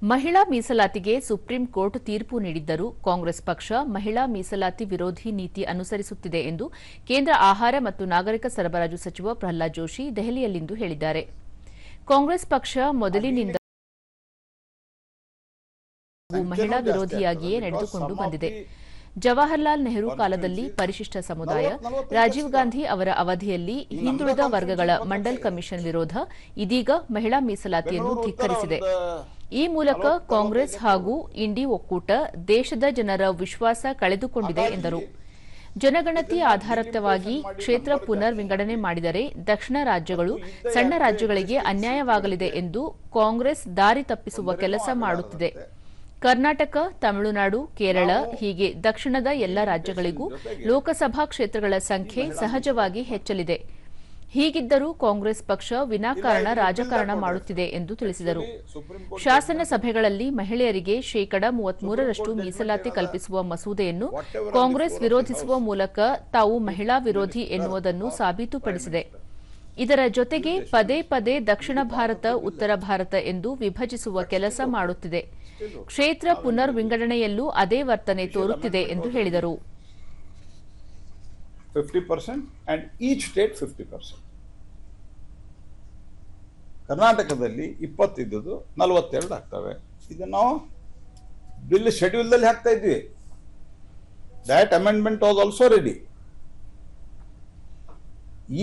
ಮಹಿಳಾ ಮೀಸಲಾತಿಗೆ supreme court ತೀರ್ಪು ನೀಡಿದ್ದರೂ ಕಾಂಗ್ರೆಸ್ ಪಕ್ಷ ಮಹಿಳಾ ಮೀಸಲಾತಿ ವಿರೋಧಿ ನೀತಿ ಅನುಸರಿಸುತ್ತಿದೆ ಎಂದು ಕೇಂದ್ರ ಆಹಾರ ಮತ್ತು ನಾಗರಿಕ ಸರಬರಾಜು ಸಚಿವ ಪ್ರಹ್ಲಾದ್ ಜೋಶಿ ದೆಹಲಿಯಲ್ಲಿಂದು ಹೇಳಿದ್ದಾರೆ. ಕಾಂಗ್ರೆಸ್ ಪಕ್ಷ ಮೊದಲಿನಿಂದ ಮಹಿಳಾ ವಿರೋಧಿಯಾಗಿಯೇ ನಡೆದುಕೊಂಡು ಬಂದಿದೆ. ಜವಾಹರಲಾಲ್ ನೆಹರು ಕಾಲದಲ್ಲಿ ಪರಿಶಿಷ್ಟ ಸಮುದಾಯ, ರಾಜೀವ್ ಗಾಂಧಿ ಅವರ ಅವಧಿಯಲ್ಲಿ ಹಿಂದುಳಿದ ವರ್ಗಗಳ ಮಂಡಲ್ ಕಮಿಷನ್ ವಿರೋಧ, ಇದೀಗ ಮಹಿಳಾ ಮೀಸಲಾತಿಯನ್ನು ಧಿಕ್ಕರಿಸಿದೆ. ಈ ಮೂಲಕ ಕಾಂಗ್ರೆಸ್ ಹಾಗೂ ಇಂಡಿ ಒಕ್ಕೂಟ ದೇಶದ ಜನರ ವಿಶ್ವಾಸ ಕಳೆದುಕೊಂಡಿದೆ ಎಂದರು. ಜನಗಣತಿ ಆಧಾರಿತವಾಗಿ ಕ್ಷೇತ್ರ ಪುನರ್ ವಿಂಗಡಣೆ ಮಾಡಿದರೆ ದಕ್ಷಿಣ ರಾಜ್ಯಗಳು ಸಣ್ಣ ರಾಜ್ಯಗಳಿಗೆ ಅನ್ಯಾಯವಾಗಲಿದೆ ಎಂದು ಕಾಂಗ್ರೆಸ್ ದಾರಿ ತಪ್ಪಿಸುವ ಕೆಲಸ ಮಾಡುತ್ತಿದೆ. ಕರ್ನಾಟಕ, ತಮಿಳುನಾಡು, ಕೇರಳ ಹೀಗೆ ದಕ್ಷಿಣದ ಎಲ್ಲ ರಾಜ್ಯಗಳಿಗೂ ಲೋಕಸಭಾ ಕ್ಷೇತ್ರಗಳ ಸಂಖ್ಯೆ ಸಹಜವಾಗಿ ಹೆಚ್ಚಲಿದೆ. ಹೀಗಿದ್ದರೂ ಕಾಂಗ್ರೆಸ್ ಪಕ್ಷ ವಿನಾಕಾರಣ ರಾಜಕಾರಣ ಮಾಡುತ್ತಿದೆ ಎಂದು ತಿಳಿಸಿದರು. ಶಾಸನ ಸಭೆಗಳಲ್ಲಿ ಮಹಿಳೆಯರಿಗೆ ಶೇಕಡ 33ರಷ್ಟು ಮೀಸಲಾತಿ ಕಲ್ಪಿಸುವ ಮಸೂದೆಯನ್ನು ಕಾಂಗ್ರೆಸ್ ವಿರೋಧಿಸುವ ಮೂಲಕ ತಾವು ಮಹಿಳಾ ವಿರೋಧಿ ಎನ್ನುವುದನ್ನು ಸಾಬೀತುಪಡಿಸಿದೆ. ಇದರ ಜೊತೆಗೆ ಪದೇ ಪದೇ ದಕ್ಷಿಣ ಭಾರತ, ಉತ್ತರ ಭಾರತ ಎಂದು ವಿಭಜಿಸುವ ಕೆಲಸ ಮಾಡುತ್ತಿದೆ. ಕ್ಷೇತ್ರ ಪುನರ್ ವಿಂಗಡಣೆಯಲ್ಲೂ ಅದೇ ವರ್ತನೆ ತೋರುತ್ತಿದೆ ಎಂದು ಹೇಳಿದರು. 50% and each state 50%. ಕರ್ನಾಟಕದಲ್ಲಿ 20 ಇದ್ದದ್ದು 42 ಆಗ್ತವೆ. ಇದು ನಾವು ಬಿಲ್ ಶೆಡ್ಯೂಲ್ ದಲ್ಲಿ ಹಾಕ್ತಾ ಇದ್ವಿ. That amendment was also ready.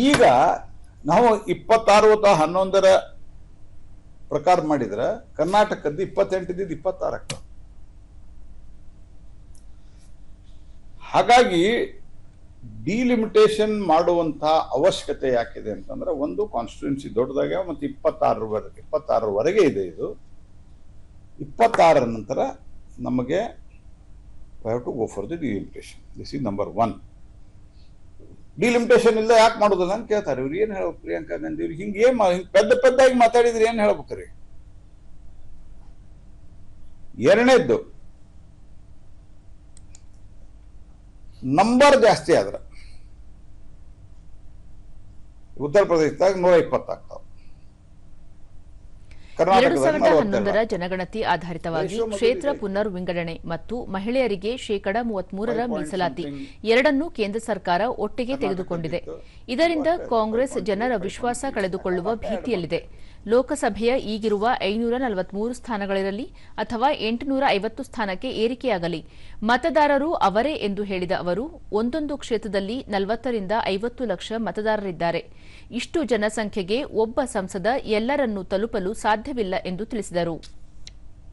ಈಗ ನಾವು 26/11 ಪ್ರಕಾರ ಮಾಡಿದ್ರೆ ಕರ್ನಾಟಕದ್ದು 28 ಇದ್ದಿದ್ದು 26 ಆಗ್ತವೆ. ಹಾಗಾಗಿ ಡಿಲಿಮಿಟೇಷನ್ ಮಾಡುವಂತ ಅವಶ್ಯಕತೆ ಯಾಕಿದೆ ಅಂತಂದ್ರೆ, ಒಂದು ಕಾನ್ಸ್ಟಿಟ್ಯೂನ್ಸಿ ದೊಡ್ಡದಾಗ ಮತ್ತೆ 26ರವರೆಗೆ ಇದೆ. ಇದು 26ರ ನಂತರ ನಮಗೆ we have to go for the delimitation. This is number 1. Delimitation ಇಲ್ಲ ಯಾಕೆ ಮಾಡೋದಿಲ್ಲ ಅಂತ ಕೇಳ್ತಾರೆ. ಇವ್ರು ಏನ್ ಹೇಳ್ಬೇಕು ಪ್ರಿಯಾಂಕಾ ಗಾಂಧಿ ಅವ್ರಿಗೆ? ಹಿಂಗೆ ಪೆದ್ದಾಗಿ ಮಾತಾಡಿದ್ರೆ ಏನ್ ಹೇಳ್ಬೇಕ್ರಿ? ಎರಡನೇದ್ದು, ನಂಬರ್ ಜಾಸ್ತಿ ಆದ್ರೆ ಉತ್ತರ ಪ್ರದೇಶದಾಗ 120 ಆಗ್ತಾವ. 2011ರ ಜನಗಣತಿ ಆಧಾರಿತವಾಗಿ ಕ್ಷೇತ್ರ ಪುನರ್ ವಿಂಗಡಣೆ ಮತ್ತು ಮಹಿಳೆಯರಿಗೆ ಶೇಕಡ 33ರ ಮೀಸಲಾತಿ ಎರಡನ್ನೂ ಕೇಂದ್ರ ಸರ್ಕಾರ ಒಟ್ಟಿಗೆ ತೆಗೆದುಕೊಂಡಿದೆ. ಇದರಿಂದ ಕಾಂಗ್ರೆಸ್ ಜನರ ವಿಶ್ವಾಸ ಕಳೆದುಕೊಳ್ಳುವ ಭೀತಿಯಲ್ಲಿದೆ. ಲೋಕಸಭೆಯ ಈಗಿರುವ 543 ಸ್ಥಾನಗಳಿರಲಿ ಅಥವಾ 850 ಸ್ಥಾನಕ್ಕೆ ಏರಿಕೆಯಾಗಲಿ, ಮತದಾರರು ಅವರೇ ಎಂದು ಹೇಳಿದ ಅವರು, ಒಂದೊಂದು ಕ್ಷೇತ್ರದಲ್ಲಿ 40 ರಿಂದ 50 ಲಕ್ಷ ಮತದಾರರಿದ್ದಾರೆ. ಇಷ್ಟು ಜನಸಂಖ್ಯೆಗೆ ಒಬ್ಬ ಸಂಸದ ಎಲ್ಲರನ್ನೂ ತಲುಪಲು ಸಾಧ್ಯವಿಲ್ಲ ಎಂದು ತಿಳಿಸಿದರು.